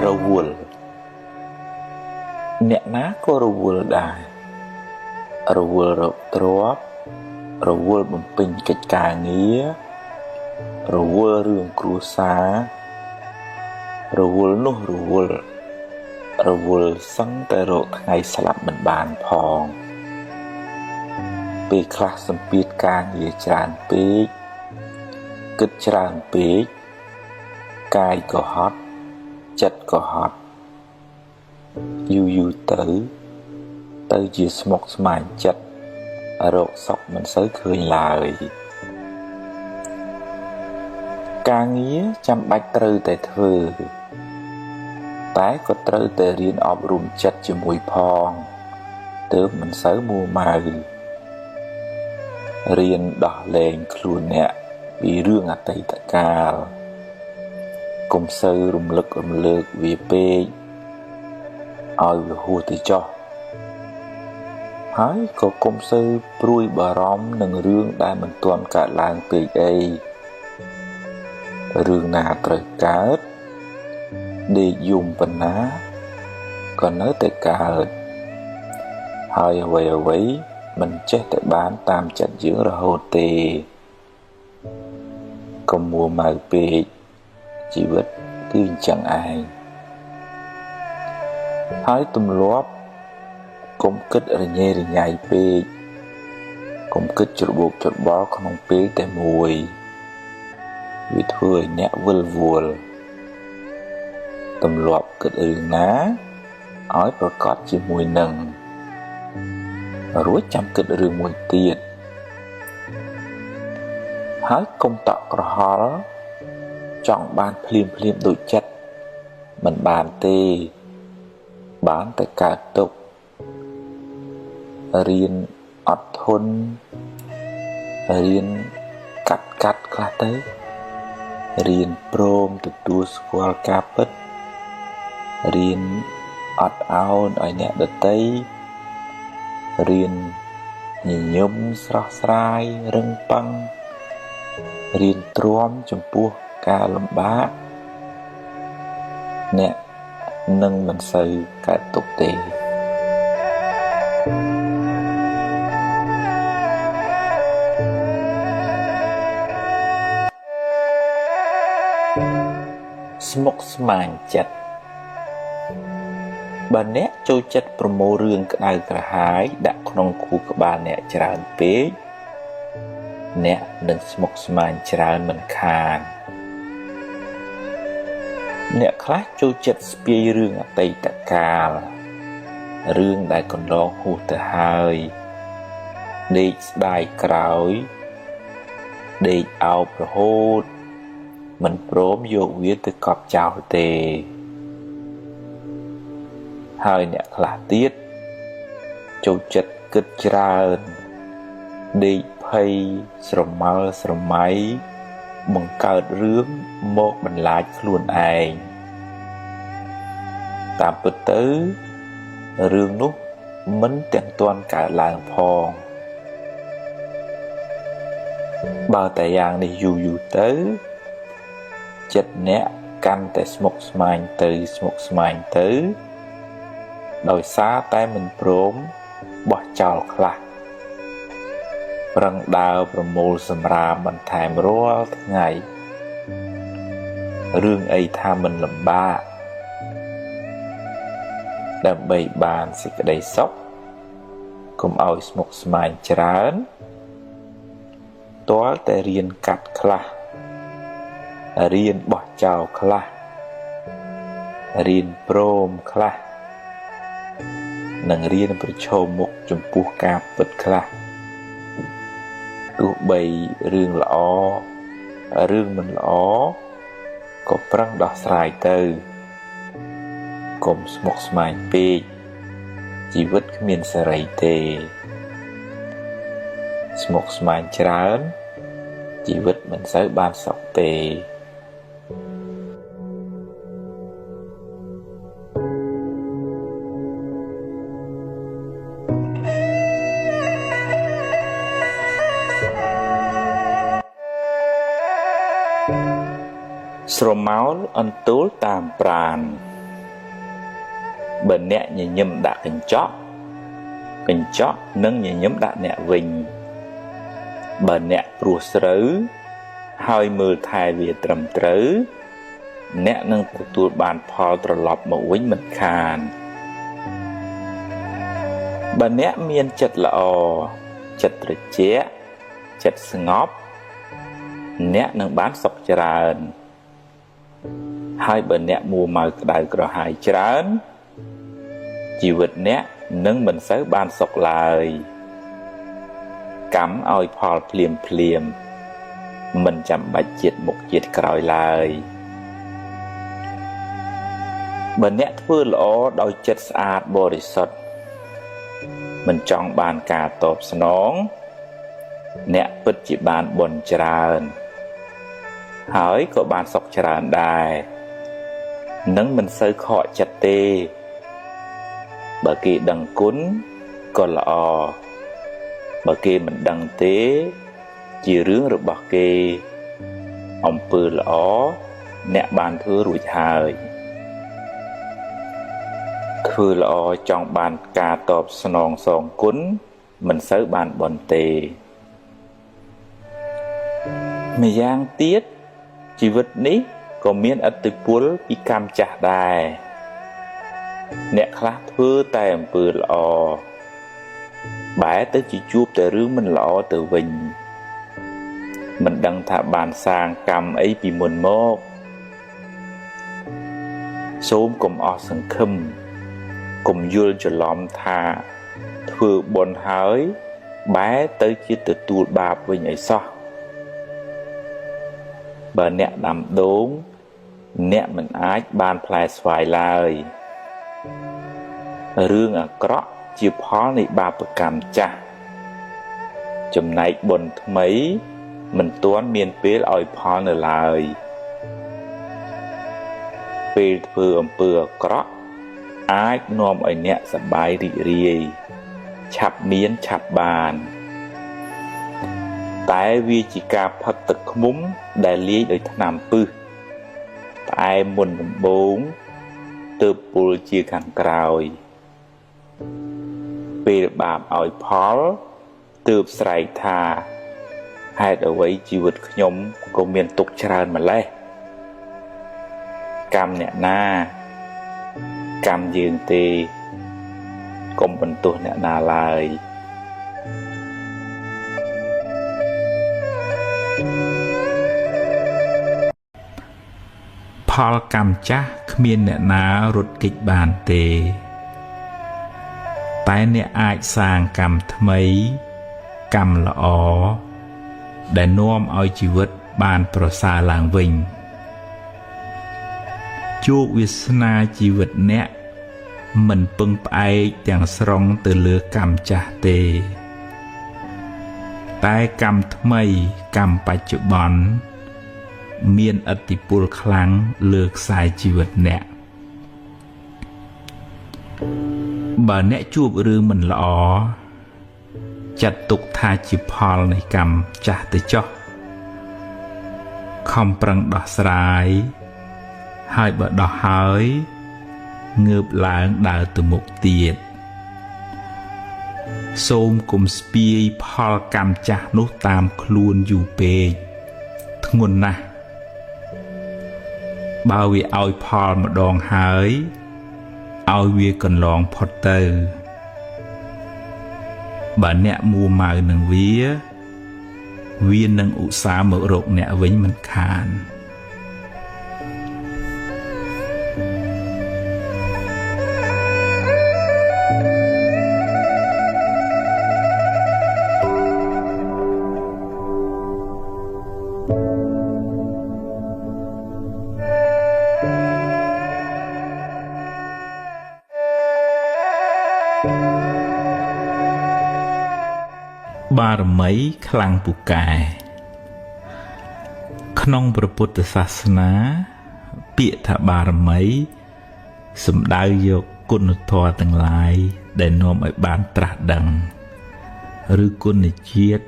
រវល់អ្នកណាក៏រវល់ដែររវល់រកទ្រព្យរវល់បំពេញកិច្ចការងាររវល់រឿងគ្រួសាររវល់នោះរវល់សឹងតែរកថ្ងៃស្លាប់មិនបានផងពេលខ្លះសម្ពាធការងារច្រើនពេកគិតច្រើនពេកកាយក៏ហត់ចិត្តក៏ហត់យូរទៅជាស្មុគស្មាញចិត្តរកសុខមិនសូវឃើញឡើយការងារចាំបាច់ត្រូវតែធ្វើតែក៏ត្រូវតែរៀនអប់រំចិត្តជាមួយផងទើបមិនសូវមួម៉ៅរៀនដោះលែងខ្លួនអ្នកពីរឿងអតីតកាលកុំសូវរំលឹករំលើកវាពេកឲ្យវាហួសទៅចុះហើយក៏កុំសូវព្រួយបារម្ភនឹងរឿងដែលមិនទាន់កើតឡើងពេកអីរឿងណាត្រូវកើតដេកយំប៉ុណ្ណាក៏នៅតែកើតហើយអ្វីមិនចេះតែបានតាមចិត្តយើងរហូតទេកុំមួម៉ៅពេកជីវិតគឺអញ្ចឹងឯងហើយទម្លាប់កុំគិតរញ៉េរញ៉ៃពេកកុំគិតច្របូកច្របល់ក្នុងពេលតែមួយវាធ្វើឲ្យអ្នកវិលវល់ទម្លាប់គិតរឿងណាឲ្យប្រកបជាមួយនឹងរួចចាំគិតរឿងមួយទៀតហើយកុំតក់ក្រហល់ចង់បានភ្លាមដូចចិត្តមិនបានទេបានតែកើតទុក្ខរៀនអត់ធន់រៀនកាត់ខ្លះទៅរៀនព្រមទទួលស្គាល់ការពិតរៀនអត់ឱនឲ្យអ្នកដទៃរៀនញញឹមស្រស់ស្រាយរឹងប៉ឹងរៀនទ្រាំចំពោះការលំបាកអ្នកនឹងមិនសូវកើតទុក្ខទេស្មុគស្មាញចិត្តបើអ្នកចូលចិត្តប្រមូលរឿងក្តៅក្រហាយដាក់ក្នុងខួរក្បាលអ្នកច្រើនពេកអ្នកនឹងស្មុគស្មាញច្រើនមិនខានអ្នកខ្លះចូលចិត្តស្ពាយរឿងអតីតកាលរឿងដែលកន្លងហួសទៅហើយដេកស្ដាយក្រោយដេកអោបរហូតមិនព្រមយកវាទៅកប់ចោលទេហើយអ្នកខ្លះទៀតចូលចិត្តគិតច្រើនដេកភ័យស្រមើស្រមៃបង្កើតរឿងមកបន្លាចខ្លួនឯងតាមពិតទៅរឿងនោះមិនទាំងទាន់កើតឡើងផងបើតែយ៉ាងនេះយូរទៅចិត្តអ្នកកាន់តែស្មុគស្មាញទៅដោយសារតែមិនព្រមបោះចោលខ្លះប្រឹងដើរប្រមូលសម្រាមបន្ថែមរាល់ថ្ងៃរឿងអីថាមិនលំបាកដើម្បីបានសេចក្តីសុខកុំឲ្យស្មុគស្មាញច្រើនទាល់តែរៀនកាត់ខ្លះរៀនបោះចោលខ្លះរៀនព្រមខ្លះនិងរៀនប្រឈមមុខចំពោះការពិតខ្លះទោះបីរឿងល្អរឿងមិនល្អក៏ប្រឹងដោះស្រាយទៅកុំស្មុគស្មាញពេកជីវិតគ្មានសេរីទេស្មុគស្មាញច្រើនជីវិតមិនសូវបានសុខទេស្រមោលអន្ទូលតាមប្រាណ បើអ្នកញញឹមដាក់កញ្ចក់នឹងញញឹមដាក់អ្នកវិញបើអ្នកព្រោះស្រូវហើយមើលថែវាត្រឹមត្រូវអ្នកនឹងទទួលបានផលត្រឡប់មកវិញមិនខានបើអ្នកមានចិត្តល្អចិត្តត្រជាក់ចិត្តស្ងប់អ្នកនឹងបានសុខច្រើនហើយបើអ្នកមួម៉ៅក្តៅក្រហាយច្រើនជីវិតអ្នកនឹងមិនសូវបានសុខឡើយកម្មឲ្យផលភ្លាមមិនចាំបាច់ជាតិមុខជាតិក្រោយឡើយបើអ្នកធ្វើល្អដោយចិត្តស្អាតបរិសុទ្ធមិនចង់បានការតបស្នងអ្នកពិតជាបានបុណ្យច្រើនហើយក៏បានសុខច្រើនដែរនឹងមិនសូវខកចិត្តទេបើគេដឹងគុណក៏ល្អបើគេមិនដឹងទេជារឿងរបស់គេអំពើល្អអ្នកបានធ្វើរួចហើយធ្វើល្អចង់បានការតបស្នងសងគុណមិនសូវបានបុណ្យទេម្យ៉ាងទៀតជីវិតនេះក៏មានឥទ្ធិពលពីកម្មចាស់ដែរអ្នកខ្លះធ្វើតែអំពើល្អបែរទៅជាជួបតែរឿងមិនល្អទៅវិញមិនដឹងថាបានសាងកម្មអីពីមុនមកសូមកុំអស់សង្ឃឹមកុំយល់ច្រឡំថាធ្វើបុណ្យហើយបែរទៅជាទទួលបាបវិញអីសោះបើអ្នកដាំដូងអ្នកមិនអាចបានផ្លែស្វាយឡើយរឿងអាក្រក់ជាផលនៃបាបកម្មចាស់ចំណែកបុណ្យថ្មីមិនទាន់មានពេលឲ្យផលនៅឡើយពេលធ្វើអំពើអាក្រក់អាចនាំឲ្យអ្នកសប្បាយរីករាយឆាប់មានឆាប់បានតែវាជាការផឹកទឹកឃ្មុំដែលលាយដោយថ្នាំពឹសតែមុនដំបូងទើបពុលជាខាងក្រោយពេលបាបឲ្យផលទើបស្រែកថាហេតុអ្វីជីវិតខ្ញុំក៏មានទុក្ខច្រើនម្ល៉េះកម្មអ្នកណាកម្មយើងទេកុំបន្ទោសអ្នកណាឡើយផលកម្មចាស់គ្មានអ្នកណារត់គេចបានទេតែអ្នកអាចសាងកម្មថ្មីកម្មល្អដែលនាំឲ្យជីវិតបានប្រសើរឡើងវិញជោគវាសនាជីវិតអ្នកមិនពឹងផ្អែកទាំងស្រុងទៅលើកម្មចាស់ទេតែកម្មថ្មីកម្មបច្ចុប្បន្នមានឥទ្ធិពលខ្លាំងលើខ្សែជីវិតអ្នកបើអ្នកជួបរឿងមិនល្អចាត់ទុកថាជាផលនៃកម្មចាស់ទៅចុះខំប្រឹងដោះស្រាយហើយបើដោះហើយងើបឡើងដើរទៅមុខទៀតសូមកុំស្ពាយផលកម្មចាស់នោះតាមខ្លួនយូរពេកធ្ងន់ណាស់បើវាឲ្យផលម្ដងហើយឲ្យវាកន្លងផុតទៅបើអ្នកមួម៉ៅនឹងវានឹងឧស្សាហ៍មករកអ្នកវិញមិនខានបារមីខ្លាំងពូកែក្នុងព្រះពុទ្ធសាសនាពាក្យថាបារមីសំដៅយកគុណធម៌ទាំងឡាយដែលនាំឲ្យបានត្រាស់ដឹងឬគុណជាតិ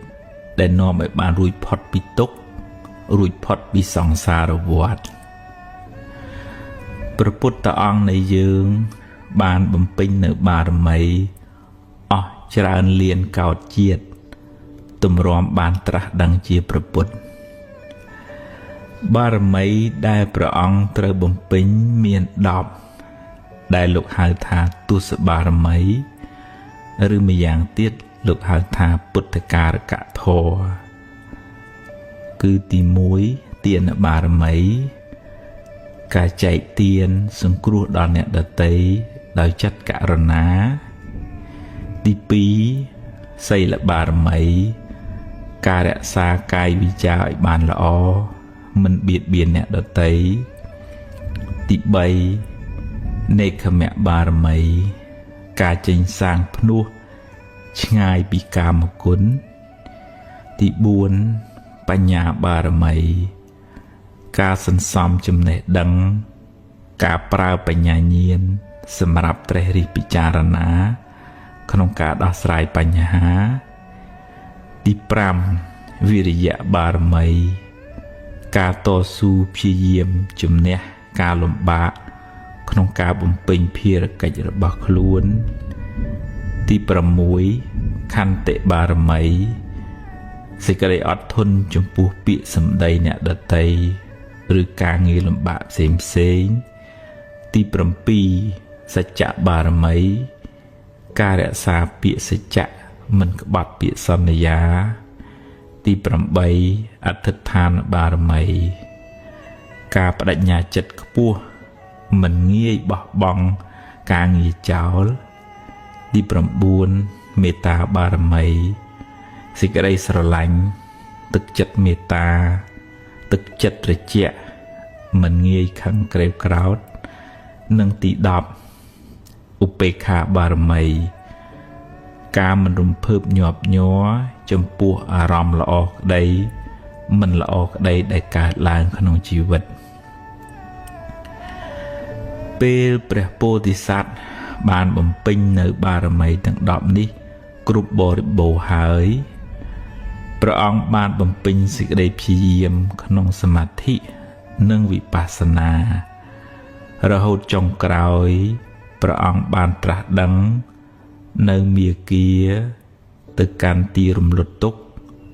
ដែលនាំឲ្យបានរួចផុតពីទុក្ខរួចផុតពីសង្សារវដ្តព្រះពុទ្ធអង្គនៃយើង បានបំពេញនៅបារមីអស់ច្រើនលានកោដជាតិទម្រាំបានត្រាស់ដឹងជាព្រះពុទ្ធបារមីដែលព្រះអង្គត្រូវបំពេញមាន10ដែលលោកហៅថាទុសបារមីឬម្យ៉ាងទៀតលោកហៅថាពុទ្ធការកធម៌គឺទី1ទានបារមីការចែកទានសង្គ្រោះដល់អ្នកដទៃដោយចិត្តករុណាទី2សីលបារមីការរក្សាកាយវិចារឲ្យបានល្អមិនបៀតបៀនអ្នកដទៃទី3នេក្ខមបារមីការចេញសាងភ្នោះឆ្ងាយពីកាមគុណទី4បញ្ញាបារមីការសន្សំចំណេះដឹងការប្រើបញ្ញាញាណសម្រាប់ត្រេះរិះពិចារណាក្នុងការដោះស្រាយបញ្ហាទី5វិរិយបារមីការតស៊ូព្យាយាមជំនះការលំបាកក្នុងការបំពេញភារកិច្ចរបស់ខ្លួនទី6ខន្តិបារមីសេចក្តីអត់ធន់ចំពោះពាក្យសម្ដីអ្នកដទៃឬការងារលំបាកផ្សេងទី7សច្ចបារមីការរក្សាពាក្យសច្ចៈមិនក្បត់ពាក្យសន្យាទី8អធិដ្ឋានបារមីការបដិញ្ញាចិត្តខ្ពស់មិនងាយបោះបង់ការងារចោលទី9មេត្តាបារមីសេចក្តីស្រឡាញ់ទឹកចិត្តមេត្តាទឹកចិត្តត្រជាក់មិនងាយខឹងក្រេវក្រោធនិងទី10ឧបេក្ខាបារមីការមិនរំភើបញាប់ញ័រចំពោះអារម្មណ៍ល្អក្តីមិនល្អក្តីដែលកើតឡើងក្នុងជីវិតពេលព្រះពោធិសត្វបានបំពេញនៅបារមីទាំង10នេះគ្រប់បរិបូរណ៍ហើយព្រះអង្គបានបំពេញសេចក្តីព្យាយាមក្នុងសមាធិនិងវិបស្សនារហូតចុងក្រោយព្រះអង្គបានត្រាស់ដឹងនៅមាគាទៅកាន់ទីរំលត់ទុក្ខ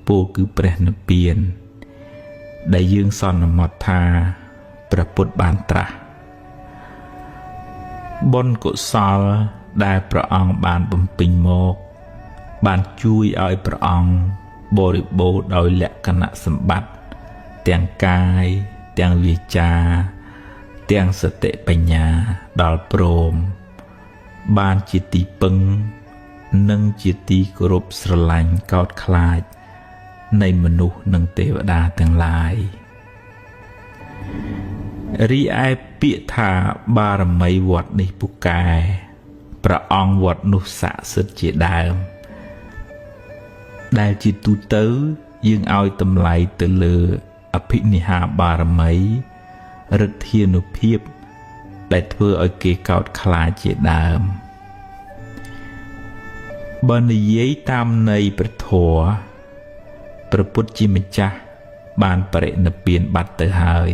ពោលគឺព្រះនិព្វានដែលយើងសន្មត់ថាព្រះពុទ្ធបានត្រាស់បុណ្យកុសលដែលព្រះអង្គបានបំពេញមកបានជួយឲ្យព្រះអង្គបរិបូរណ៍ដោយលក្ខណៈសម្បត្តិទាំងកាយទាំងវាចាទាំងសតិបញ្ញាដល់ព្រមបានជាទីពឹងនិងជាទីគោរពស្រឡាញ់កោតខ្លាចនៃមនុស្សនិងទេវតាទាំងឡាយរីឯពាក្យថាបារមីវត្តនេះពូកែព្រះអង្គវត្តនោះស័ក្តិសិទ្ធិជាដើមដែលជាទូទៅយើងឲ្យតម្លៃទៅលើអភិនិហាបារមីឫទ្ធានុភាពដែលធ្វើឲ្យគេកោតខ្លាចជាដើមបើនិយាយតាមន័យព្រះធម៌ព្រះពុទ្ធជាម្ចាស់បានបរិនិព្វានបាត់ទៅហើយ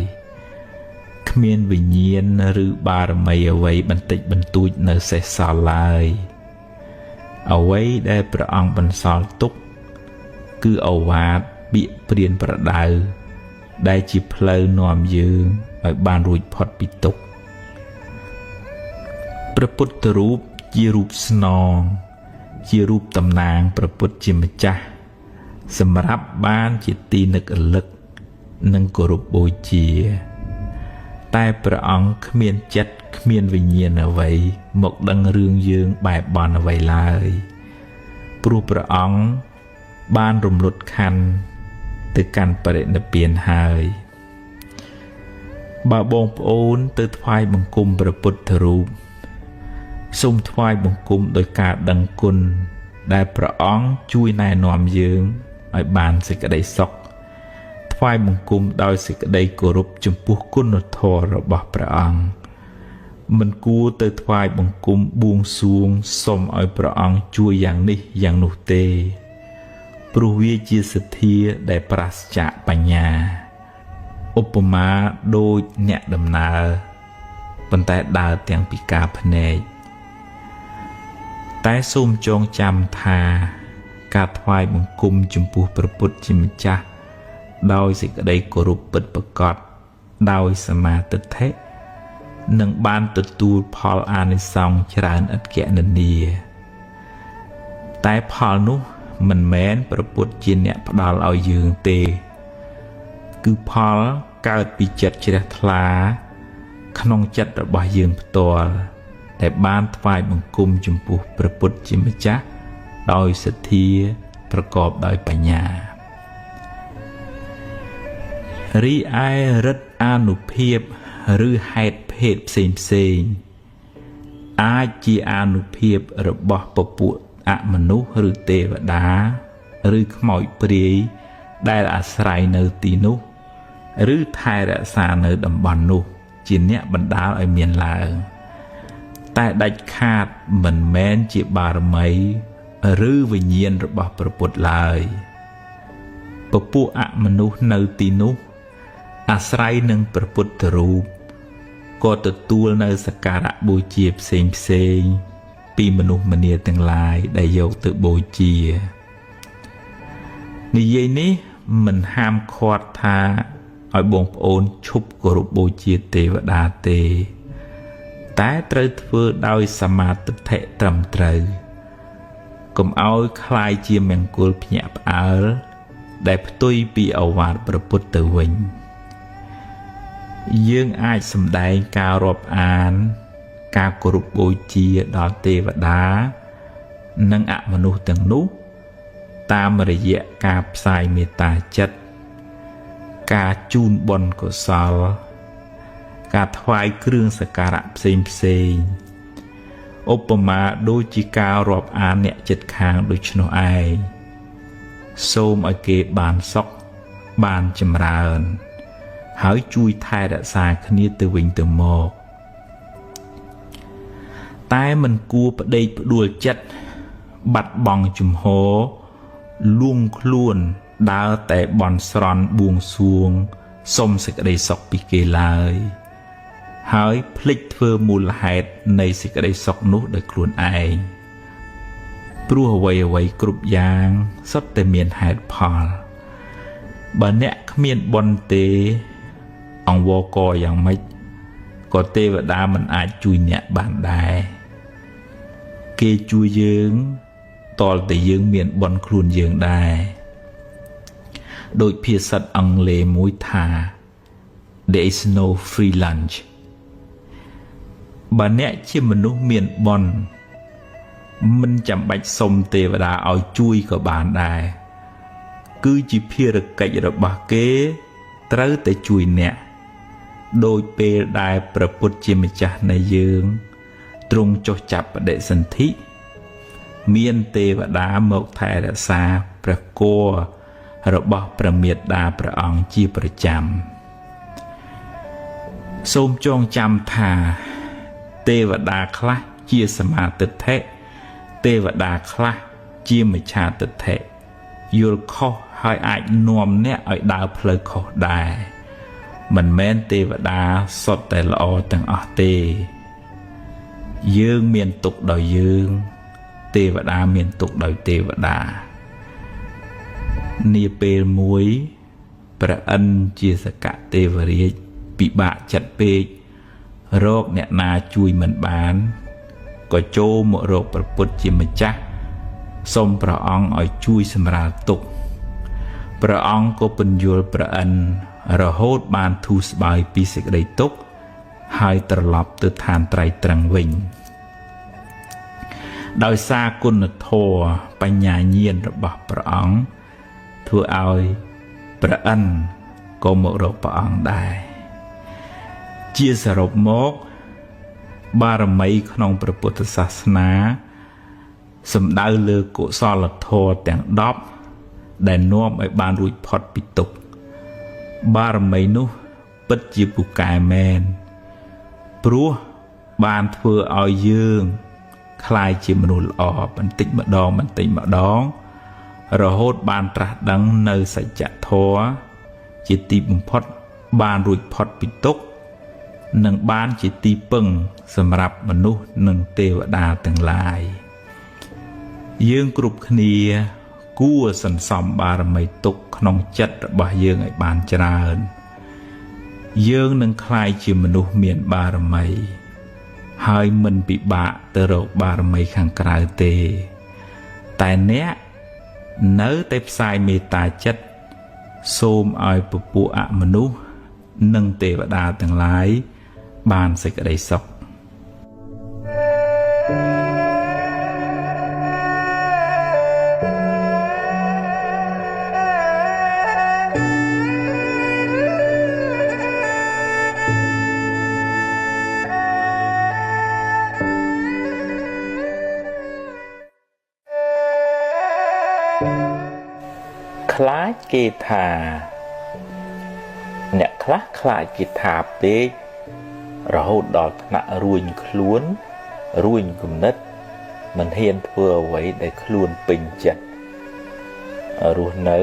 គ្មានវិញ្ញាណឬបារមីអ្វីបន្តិចបន្តួចនៅសេសសល់ឡើយអ្វីដែលព្រះអង្គបន្សល់ទុកគឺឱវាទពាក្យព្រានប្រដៅដែលជាផ្លូវនាំយើងឲ្យបានរួចផុតពីទុក្ខព្រះពុទ្ធរូបជារូបស្នងជារូបតំណាងព្រះពុទ្ធជាម្ចាស់សម្រាប់បានជាទីនឹករលឹកនិងគោរពបូជាតែព្រះអង្គគ្មានចិត្តគ្មានវិញ្ញាណអ្វីមកដឹងរឿងយើងបែបបន់អ្វីឡើយព្រោះព្រះអង្គបានរំលត់ខណ្ឌទៅកាន់បរិនិព្វានហើយបើបងប្អូនទៅថ្វាយបង្គំព្រះពុទ្ធរូបសូមថ្វាយបង្គំដោយការដឹងគុណដែលព្រះអង្គជួយណែនាំយើងឲ្យបានសេចក្តីសុខថ្វាយបង្គំដោយសេចក្តីគោរពចំពោះគុណធម៌របស់ព្រះអង្គមិនគួរទៅថ្វាយបង្គំបួងសួងសុំឲ្យព្រះអង្គជួយយ៉ាងនេះយ៉ាងនោះទេព្រោះវាជាសទ្ធាដែលប្រាសចាកបញ្ញាឧបមាដូចអ្នកដំណើរប៉ុន្តែដើរទាំងពីការភ្នែក តែសូមចងចាំថាការថ្វាយបង្គំចំពោះព្រះពុទ្ធជាម្ចាស់ដោយសេចក្តីគោរពពិតប្រាកដដោយសមាទិដ្ឋិនឹងបានទទួលផលអានិសង្សច្រើនឥតគណនាតែផលនោះមិនមែនព្រះពុទ្ធជាអ្នកផ្ដល់ឲ្យយើងទេគឺផលកើតពីចិត្តជ្រះថ្លាក្នុងចិត្តរបស់យើងផ្ទាល់ដែលបានថ្វាយបង្គំចំពោះព្រះពុទ្ធជាម្ចាស់ដោយសទ្ធាប្រកបដោយបញ្ញារីឯរិទ្ធអានុភាពឬហេតុភេទផ្សេងអាចជាអានុភាពរបស់ពពួកអមនុស្សឬទេវតាឬខ្មោចព្រាយដែលអាស្រ័យនៅទីនោះឬថែរក្សានៅតំបន់នោះជាអ្នកបណ្ដាលឲ្យមានឡើងតែដាច់ខាតមិនមែនជាបារមីឬវិញ្ញាណរបស់ព្រះពុទ្ធឡើយពពួកអមនុស្សនៅទីនោះអាស្រ័យនឹងព្រះពុទ្ធរូបក៏ទទួលនៅសក្ការៈបូជាផ្សេងពីមនុស្សម្នាទាំងឡាយដែលយកទៅបូជានិយាយនេះមិនហាមឃាត់ថាឲ្យបងប្អូនឈប់គោរពបូជាទេវតាទេតែត្រូវធ្វើដោយសមាទិដ្ឋិត្រឹមត្រូវកុំឲ្យคล้ายជាមង្គលភ្ញាក់ផ្អើលដែលផ្ទុយពីឱវាទព្រះពុទ្ធទៅវិញយើងអាចសម្ដែងការរាប់អានការគោរពបូជាដល់ទេវតានិងអមនុស្សទាំងនោះតាមរយៈការផ្សាយមេត្តាចិត្តការជូនបុណ្យកុសលការថ្វាយគ្រឿងសក្ការៈផ្សេងឧបមាដូចជាការរាប់អានអ្នកជិតខាងដូច្នោះឯងសូមឲ្យគេបានសុខបានចម្រើនហើយជួយថែរក្សាគ្នាទៅវិញទៅមកតែមិនគួរផ្ដេកផ្ដួលចិត្តបាត់បង់ជំហរលួងខ្លួនដើរតែបន់ស្រន់បួងសួងសុំសេចក្តីសុខពីគេឡើយហើយភ្លេចធ្វើមូលហេតុនៃសេចក្តីសុខនោះដោយខ្លួនឯងព្រោះអ្វីគ្រប់យ៉ាងសុទ្ធតែមានហេតុផលបើអ្នកគ្មានបុណ្យទេអង្វរករយ៉ាងម៉េចក៏ទេវតាមិនអាចជួយអ្នកបានដែរគេជួយយើងតលតែយើងមានបុណ្យខ្លួនយើងដែរដោយភាសាអង់គ្លេសមួយថា there is no free lunch បើអ្នកជាមនុស្សមានបុណ្យមិនចាំបាច់សុំទេវតាឲ្យជួយក៏បានដែរគឺជាភារកិច្ចរបស់គេត្រូវតែជួយអ្នកដោយពេលដែលព្រះពុទ្ធជាម្ចាស់នៃយើងទ្រង់ចុះចាប់បដិសន្ធិមានទេវតាមកថែរក្សាព្រះគភ៌របស់ព្រះមេត្តាព្រះអង្គជាប្រចាំសូមចងចាំថាទេវតាខ្លះជាសមាទិដ្ឋិទេវតាខ្លះជាមិច្ឆាទិដ្ឋិយល់ខុសហើយអាចនាំអ្នកឲ្យដើរផ្លូវខុសដែរមិនមែនទេវតាសុទ្ធតែល្អទាំងអស់ទេយើងមានទុក្ខដោយយើងទេវតាមានទុក្ខដោយទេវតានាពេលមួយព្រះឥន្ទជាសកទេវរាជពិបាកចិត្តពេករកអ្នកណាជួយមិនបានក៏ចូលមករកព្រះពុទ្ធជាម្ចាស់សូមព្រះអង្គឲ្យជួយសម្រាលទុក្ខព្រះអង្គក៏ពន្យល់ព្រះឥន្ទរហូតបានធូរស្បើយពីសេចក្តីទុក្ខហើយត្រឡប់ទៅឋានត្រៃត្រឹងវិញដោយសារគុណធម៌បញ្ញាញាណរបស់ព្រះអង្គធ្វើឲ្យព្រះឥន្ទក៏មករកព្រះអង្គដែរជាសរុបមកបារមីក្នុងព្រះពុទ្ធសាសនាសំដៅលើកុសលធម៌ទាំង10ដែលនាំឲ្យបានរួចផុតពីទុក្ខបារមីនោះពិតជាពូកែមែនព្រោះបានធ្វើឲ្យយើងคล้ายជាមនុស្សល្អបន្តិចម្ដងរហូតបានត្រាស់ដឹងនៅសច្ចធម៌ជាទីបំផុតបានរួចផុតពីទុក្ខនិងបានជាទីពឹងសម្រាប់មនុស្សនិងទេវតាទាំងឡាយ យើងគ្រប់គ្នាគួរសន្សំបារមីទុកក្នុងចិត្តរបស់យើងឲ្យបានច្រើនយើងនឹងក្លាយជាមនុស្សមានបារមីហើយមិនពិបាកទៅរកបារមីខាងក្រៅទេតែអ្នកនៅតែផ្សាយមេត្តាចិត្តសូមឲ្យពពួកអមនុស្សនិងទេវតាទាំងឡាយបានសេចក្តីសុខខ្លាចគេថាអ្នកខ្លះខ្លាចគេថាពេករហូតដល់ថ្នាក់រួញខ្លួនរួញគំនិតមិនហ៊ានធ្វើអ្វីដែលខ្លួនពេញចិត្តរស់នៅ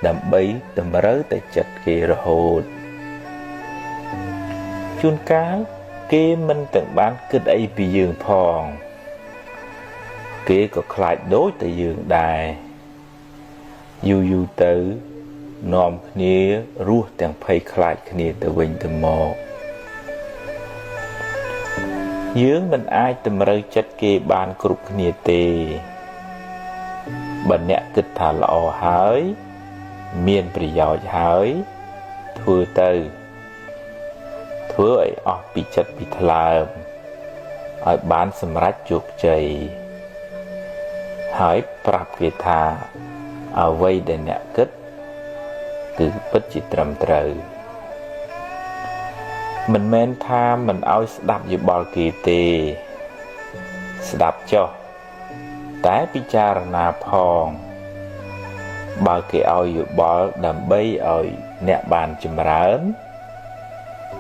ដើម្បីតម្រូវតែចិត្តគេរហូតជួនកាលគេមិនទាំងបានគិតអីពីយើងផងគេក៏ខ្លាចដូចតែយើងដែរយូរទៅនាំគ្នារស់ទាំងភ័យខ្លាចគ្នាទៅវិញទៅមកយើងមិនអាចតម្រូវចិត្តគេបានគ្រប់គ្នាទេបើអ្នកគិតថាល្អហើយមានប្រយោជន៍ហើយធ្វើទៅធ្វើឲ្យអស់ពីចិត្តពីថ្លើមឲ្យបានសម្រេចជោគជ័យហើយប្រាប់គេថាអ្វីដែលអ្នកគិតគឺពិតជាត្រឹមត្រូវមិនមែនថាមិនឲ្យស្ដាប់យោបល់គេទេស្ដាប់ចុះតែពិចារណាផងបើគេឲ្យយោបល់ដើម្បីឲ្យអ្នកបានចម្រើន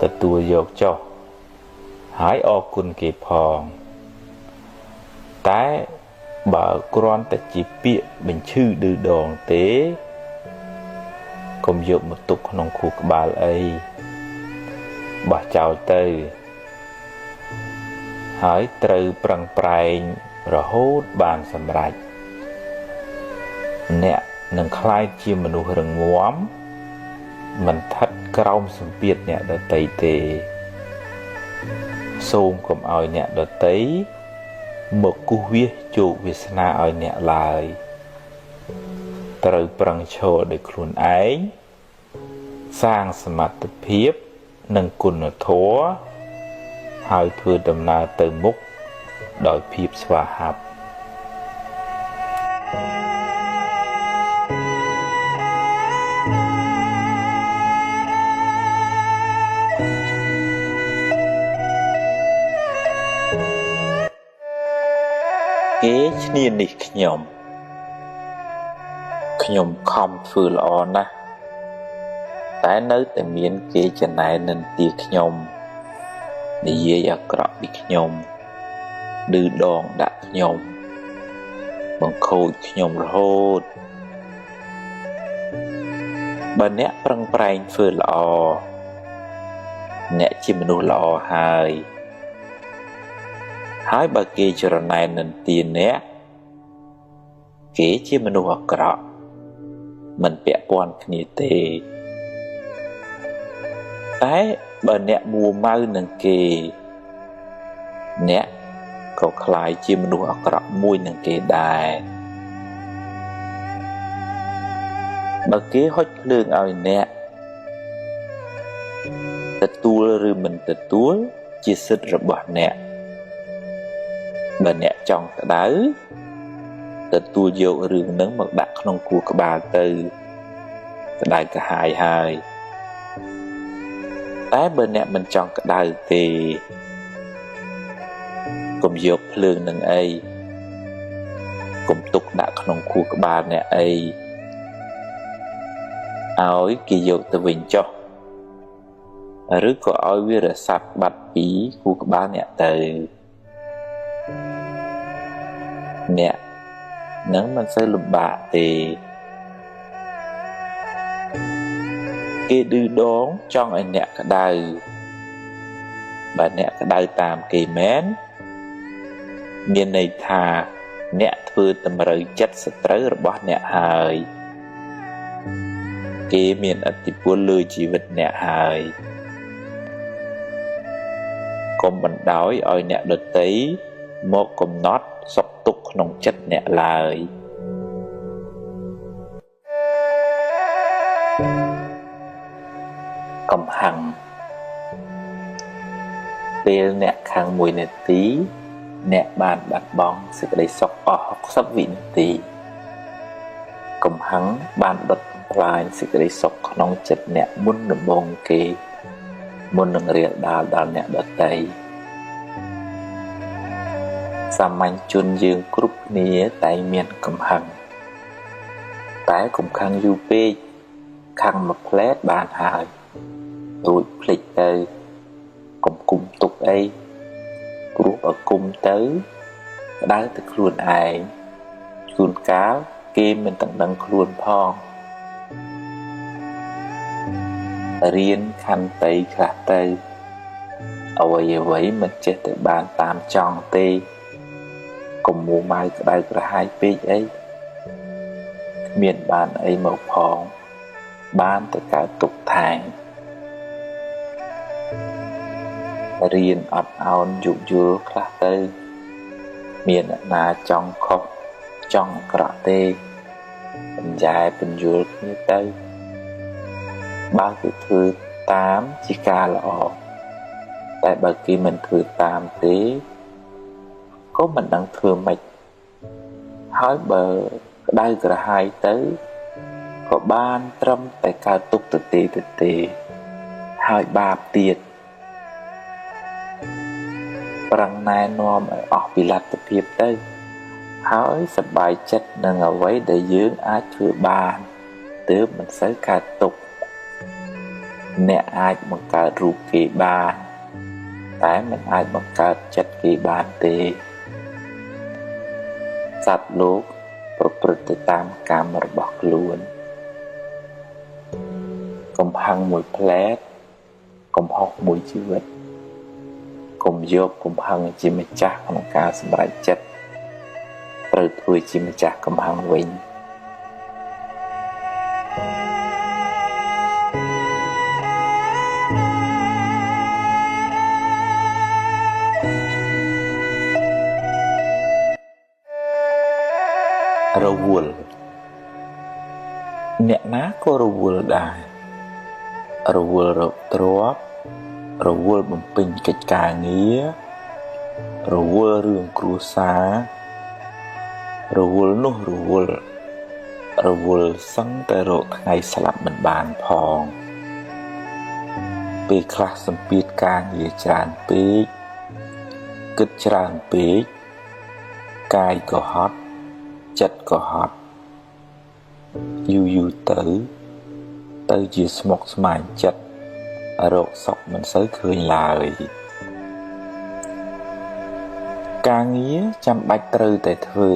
ទទួលយកចុះហើយអរគុណគេផងតែបើគ្រាន់តែជាពាក្យបញ្ឈឺឌឺដងទេកុំយកមកទុកក្នុងខួរក្បាលអីបោះចោលទៅហើយត្រូវប្រឹងប្រែងរហូតបានសម្រេចអ្នកនឹងក្លាយជាមនុស្សរឹងមាំមិនស្ថិតក្រោមសម្ពាធអ្នកដទៃទេសូមកុំឲ្យអ្នកដទៃមកគូសវាសជោគវាសនាឲ្យអ្នកឡើយត្រូវប្រឹងឈរដោយខ្លួនឯងសាងសមត្ថភាពនិងគុណធម៌ហើយធ្វើដំណើរទៅមុខដោយភាពស្វាហាប់គេឈ្នានេះខ្ញុំខំធ្វើល្អណាស់តែនៅតែមានគេចំណែននិន្ទាខ្ញុំនិយាយអាក្រក់ពីខ្ញុំឌឺដងដាក់ខ្ញុំបង្ខូចខ្ញុំរហូតបើអ្នកប្រឹងប្រែងធ្វើល្អអ្នកជាមនុស្សល្អហើយបើគេចរណែននិន្ទាអ្នកគេជាមនុស្សអាក្រក់មិនពាក់ព័ន្ធគ្នាទេតែបើអ្នកមួម៉ៅនឹងគេអ្នកក៏คล้ายជាមនុស្សអាក្រក់មួយនឹងគេដែរបើគេហុចភ្លើងឲ្យអ្នកទទួលឬមិនទទួលជាសិទ្ធិរបស់អ្នកបើអ្នកចង់ក្តៅទទួលយករឿងនឹងមកដាក់ក្នុងខួរក្បាលទៅក្តៅកាហាយហើយតែបើអ្នកមិនចង់ក្តៅទេកុំយកភ្លើងនឹងអីកុំទុកដាក់ក្នុងខួរក្បាលអ្នកអីឲ្យគេយកទៅវិញចុះឬក៏ឲ្យវារសាត់បាត់ពីខួរក្បាលអ្នកទៅអ្នកនឹងមិនសូវលំបាកទេគេឌឺដងចង់ឲ្យអ្នកក្តៅបើអ្នកក្តៅតាមគេមែនមានន័យថា អ្នកធ្វើតម្រូវចិត្តសត្រូវរបស់អ្នកហើយគេមានឥទ្ធិពលលើជីវិតអ្នកហើយកុំបណ្ដោយឲ្យអ្នកដទៃមកកំណត់សុខទុក្ខក្នុងចិត្តអ្នកឡើយកំហឹងពេលអ្នកខឹង1នាទីអ្នកបានបាត់បង់សេចក្តីសុខអស់60វិនាទីកំហឹងបានដុតបំផ្លាញសេចក្តីសុខក្នុងចិត្តអ្នកមុនដំបូងគេមុននឹងរាលដាលដល់អ្នកដទៃសាមញ្ញជនយើងគ្រប់គ្នាតែមានកំហឹងតែកុំខឹងយូរពេកខឹងមួយផ្លែតបានហើយរួចភ្លេចទៅកុំគុំទុកអីព្រោះបើគុំទៅក្តៅទៅខ្លួនឯងជួនកាលគេមិនទាំងដឹងខ្លួនផងរៀនខន្តីខ្លះទៅអ្វីមិនចេះតែបានតាមចង់ទេកុំមួម៉ៅក្តៅក្រហាយពេកអីគ្មានបានអីមកផងបានតែកើតទុក្ខថែមរៀនអត់ឱនយោគយល់ខ្លះទៅមានអ្នកណាចង់ខុសចង់អាក្រក់ទេបញ្ញែបញ្យល់គ្នាទៅបើគេធ្វើតាមជាការល្អតែបើគេមិនធ្វើតាមទេក៏មិនដឹងធ្វើម៉េចហើយបើក្តៅក្រហាយទៅក៏បានត្រឹមតែកើតទុក្ខទៅទេហើយបាបទៀតប្រឹងណែនាំឲ្យអស់ពីលទ្ធភាពទៅហើយសប្បាយចិត្តនឹងអ្វីដែលយើងអាចធ្វើបានទើបមិនសូវកើតទុក្ខអ្នកអាចបង្កើតរូបគេបានតែមិនអាចបង្កើតចិត្តគេបានទេសត្វលោកប្រព្រឹត្តទៅតាមកម្មរបស់ខ្លួនកុំហឹងមួយផ្លែតកុំហុកមួយជីវិតកុំយកកំហឹងជាម្ចាស់ក្នុងការសម្រេចចិត្តត្រូវធ្វើជាម្ចាស់កំហឹងវិញរវល់អ្នកណាក៏រវល់ដែររវល់រកទ្រព្យរវល់បំពេញកិច្ចការងាររវល់រឿងគ្រួសាររវល់នោះរវល់សឹងតែរកថ្ងៃស្លាប់មិនបានផងពេលខ្លះសម្ពាធការងារច្រើនពេកគិតច្រើនពេកកាយក៏ហត់ចិត្តក៏ហត់យូរទៅជាស្មុគស្មាញចិត្តរកសុខមិនសូវឃើញឡើយការងារចាំបាច់ត្រូវតែធ្វើ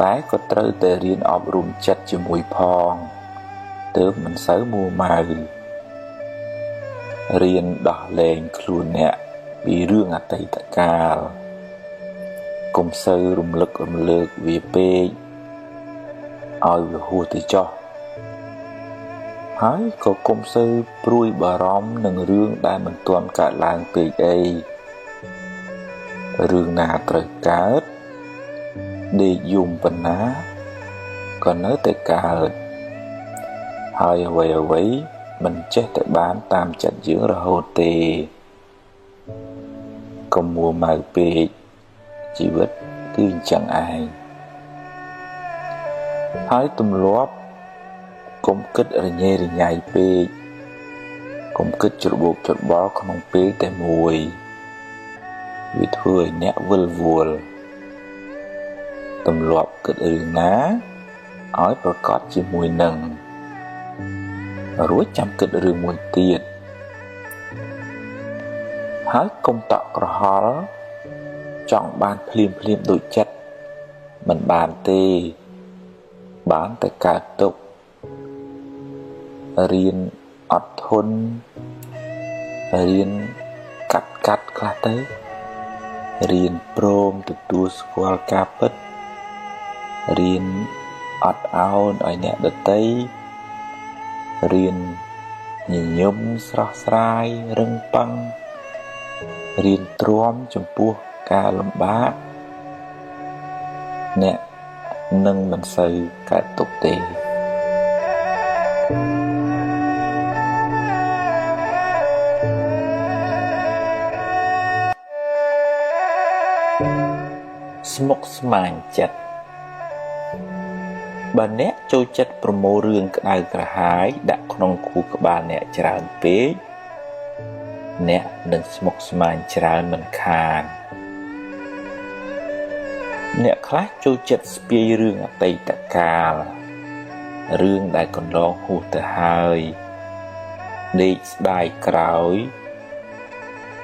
តែក៏ត្រូវតែរៀនអប់រំចិត្តជាមួយផងទើបមិនសូវមួម៉ៅរៀនដោះលែងខ្លួនអ្នកពីរឿងអតីតកាលកុំសូវរំលឹករំលើកវាពេកឲ្យវាហួសទៅចោះហើយក៏កុំសូវព្រួយបារម្ភនឹងរឿងដែលមិនទាន់កើតឡើងពេកអីរឿងណាត្រូវកើតដេកយំប៉ុណ្ណាក៏នៅតែកើតហើយអ្វីមិនចេះតែបានតាមចិត្តយើងរហូតទេកុំមួម៉ៅពេកជីវិតគឺអញ្ចឹងឯងហើយទម្លាប់កុំគិតរញ៉េរញ៉ៃពេកកុំគិតច្របូកច្របល់ក្នុងពេលតែមួយវាធ្វើឲ្យអ្នកវិលវល់ទម្លាប់គិតរឿងណាឲ្យប្រកបជាមួយនឹងរួចចាំគិតរឿងមួយទៀតហើយកុំតក់ក្រហល់ចង់បានភ្លាមដូចចិត្តមិនបានទេបានតែកើតទុក្ខរៀនអត់ធន់រៀនកាត់ខ្លះទៅ រៀនព្រមទទួលស្គាល់ការពិតរៀនអត់ឱនឲ្យអ្នកដទៃរៀនញញឹមស្រស់ស្រាយរឹងប៉ឹងរៀនទ្រាំចំពោះការលំបាកអ្នកនឹងមិនសូវកើតទុក្ខទេស្មុគស្មាញចិត្តបើអ្នកចូលចិត្តប្រមូលរឿងក្តៅក្រហាយដាក់ក្នុងខួរក្បាលអ្នកច្រើនពេកអ្នកនឹងស្មុគស្មាញច្រើនមិនខានអ្នកខ្លះចូលចិត្តស្ពាយរឿងអតីតកាលរឿងដែលកន្លងហួសទៅហើយដេកស្ដាយក្រោយ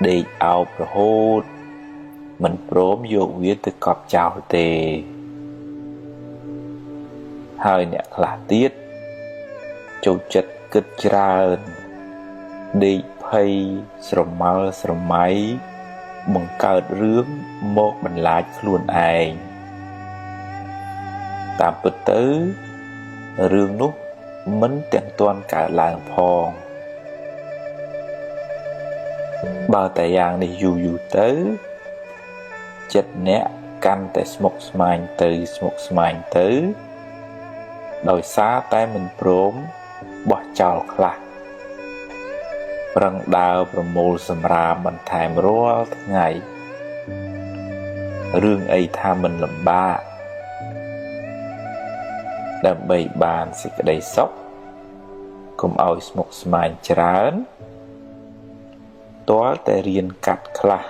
ដេកអោបរហូតមិនព្រមយកវាទៅកប់ចោលទេហើយអ្នកខ្លះទៀតចូលចិត្តគិតច្រើនដេកភ័យស្រមើស្រមៃបង្កើតរឿងមកបន្លាចខ្លួនឯងតាមពិតទៅរឿងនោះមិនទាំងទាន់កើតឡើងផងបើតែយ៉ាងនេះយូរទៅចិត្តអ្នកកាន់តែស្មុគស្មាញទៅស្មុគស្មាញទៅដោយសារតែមិនព្រមបោះចោលខ្លះប្រឹងដើរប្រមូលសម្រាមបន្ថែមរាល់ថ្ងៃរឿងអីថាមិនលំបាកដើម្បីបានសេចក្តីសុខកុំឲ្យស្មុគស្មាញច្រើនទាល់តែរៀនកាត់ខ្លះ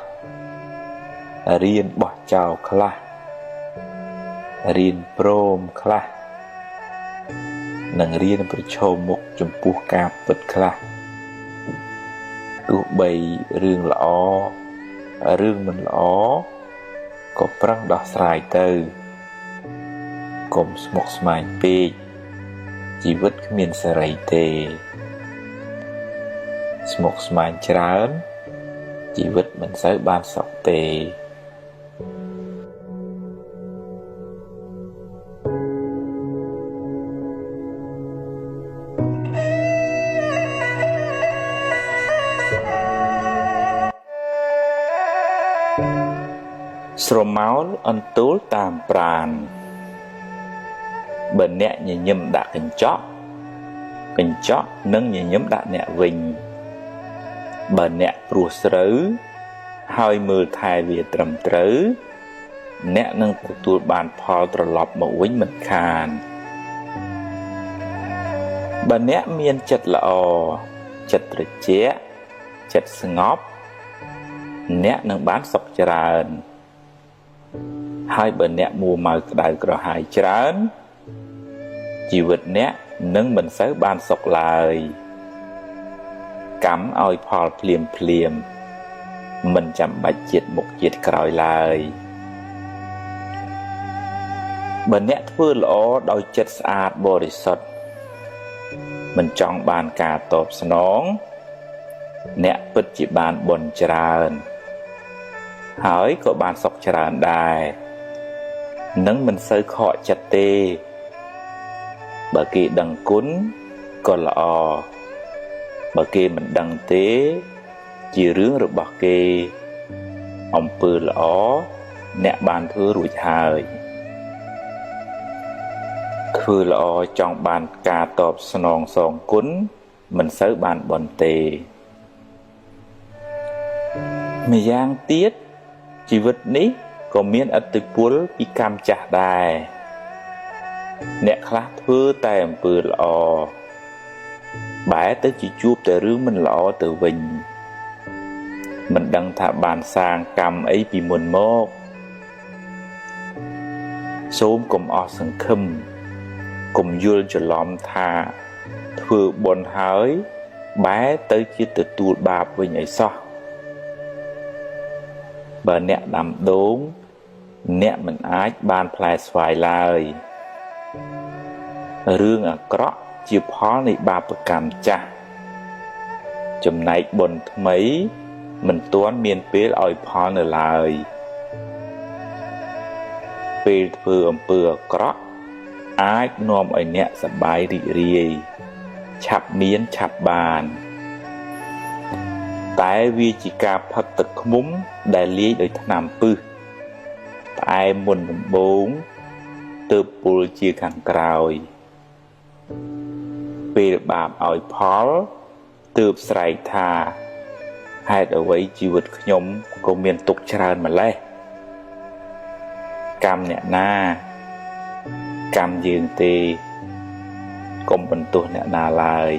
រៀនបោះចោលខ្លះរៀនព្រមខ្លះនិងរៀនប្រឈមមុខចំពោះការពិតខ្លះទោះបីរឿងល្អរឿងមិនល្អក៏ប្រឹងដោះស្រាយទៅកុំស្មុគស្មាញពេកជីវិតគ្មានសេរីទេស្មុគស្មាញច្រើនជីវិតមិនសូវបានសុខទេស្រមោលអន្ទូលតាមប្រាណបើអ្នកញញឹមដាក់កញ្ចក់នឹងញញឹមដាក់អ្នកវិញបើអ្នកព្រោះស្រូវហើយមើលថែវាត្រឹមត្រូវអ្នកនឹងទទួលបានផលត្រឡប់មកវិញមិនខានបើអ្នកមានចិត្តល្អចិត្តត្រជាក់ចិត្តស្ងប់អ្នកនឹងបានសុខច្រើនហើយបើអ្នកមួម៉ៅក្តៅក្រហាយច្រើនជីវិតអ្នកនឹងមិនសូវបានសុខឡើយកម្មឲ្យផលភ្លាមមិនចាំបាច់ជាតិមុខជាតិក្រោយឡើយបើអ្នកធ្វើល្អដោយចិត្តស្អាតបរិសុទ្ធមិនចង់បានការតបស្នងអ្នកពិតជាបានបុណ្យច្រើនហើយក៏បានសុខច្រើនដែរនឹងមិនសូវខកចិត្តទេបើគេដឹងគុណក៏ល្អបើគេមិនដឹងទេជារឿងរបស់គេអំពើល្អអ្នកបានធ្វើរួចហើយធ្វើល្អចង់បានការតបស្នងសងគុណមិនសូវបានបុណ្យទេម្យ៉ាងទៀតជីវិតនេះក៏មានឥទ្ធិពលពីកម្មចាស់ដែរអ្នកខ្លះធ្វើតែអំពើល្អបែរទៅជាជួបតែរឿងមិនល្អទៅវិញមិនដឹងថាបានសាងកម្មអីពីមុនមកសូមកុំអស់សង្ឃឹមកុំយល់ច្រឡំថាធ្វើបុណ្យហើយបែរទៅជាទទួលបាបវិញឲ្យសោះបើអ្នកដាំដូងអ្នកមិនអាចបានផ្លែស្វាយឡើយរឿងអាក្រក់ជាផលនៃបាបកម្មចាស់ចំណែកបុណ្យថ្មីមិនទាន់មានពេលឲ្យផលនៅឡើយ ពេលធ្វើអំពើអាក្រក់អាចនាំឲ្យអ្នកសប្បាយរីករាយឆាប់មានឆាប់បានតែវាជាការផឹកទឹកឃ្មុំដែលលាយដោយថ្នាំពឹសផ្អែមមុនដំបូងទើបពុលជាខាងក្រោយពេលបាបឲ្យផលទើបស្រែកថាហេតុអ្វីជីវិតខ្ញុំក៏មានទុក្ខច្រើនម្ល៉េះកម្មអ្នកណាកម្មយើងទេកុំបន្ទោសអ្នកណាឡើយ